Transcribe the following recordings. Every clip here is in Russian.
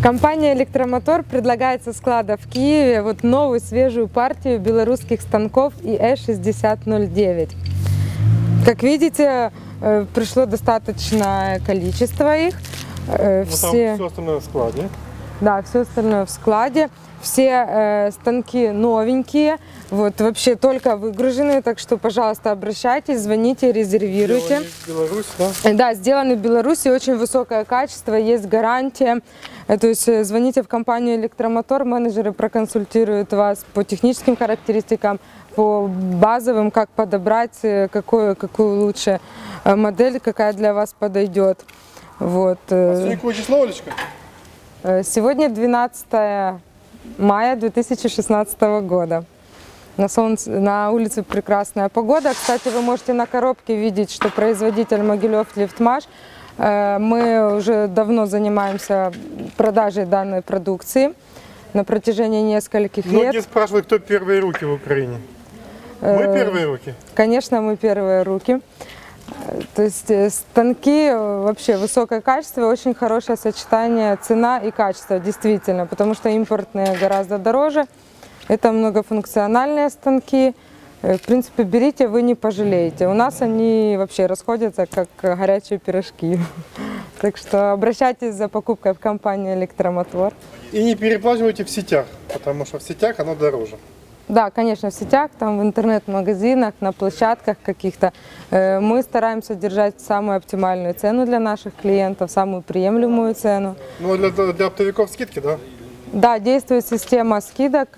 Компания «Электромотор» предлагает со склада в Киеве вот новую свежую партию белорусских станков ИЭ-6009. Как видите, пришло достаточное количество их. Все остальное в складе. Да, все остальное в складе. Все станки новенькие, вот вообще только выгруженные, так что, пожалуйста, обращайтесь, звоните, резервируйте. Сделаны в Беларуси, да? Да, сделаны в Беларуси, очень высокое качество, есть гарантия. То есть звоните в компанию «Электромотор», менеджеры проконсультируют вас по техническим характеристикам, по базовым, как подобрать, какую лучше модель, какая для вас подойдет. Вот. Сегодня какое число, Олечка? Сегодня 12 мая 2016 года. На улице прекрасная погода. Кстати, вы можете на коробке видеть, что производитель Могилев Лифтмаш. Мы уже давно занимаемся продажей данной продукции на протяжении нескольких лет. Многие спрашивают, кто первые руки в Украине. Мы первые руки? Конечно, мы первые руки. То есть станки вообще высокое качество, очень хорошее сочетание цена и качество, действительно, потому что импортные гораздо дороже. Это многофункциональные станки. В принципе, берите, вы не пожалеете. У нас они вообще расходятся как горячие пирожки. Так что обращайтесь за покупкой в компанию «Электромотор». И не переплачивайте в сетях, потому что в сетях оно дороже. Да, конечно, в сетях, там в интернет-магазинах, на площадках каких-то. Мы стараемся держать самую оптимальную цену для наших клиентов, самую приемлемую цену. Ну, для оптовиков скидки, да? Да, действует система скидок,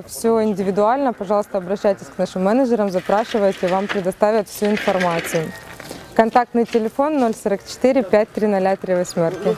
все индивидуально. Пожалуйста, обращайтесь к нашим менеджерам, запрашивайте, вам предоставят всю информацию. Контактный телефон 044 530 38.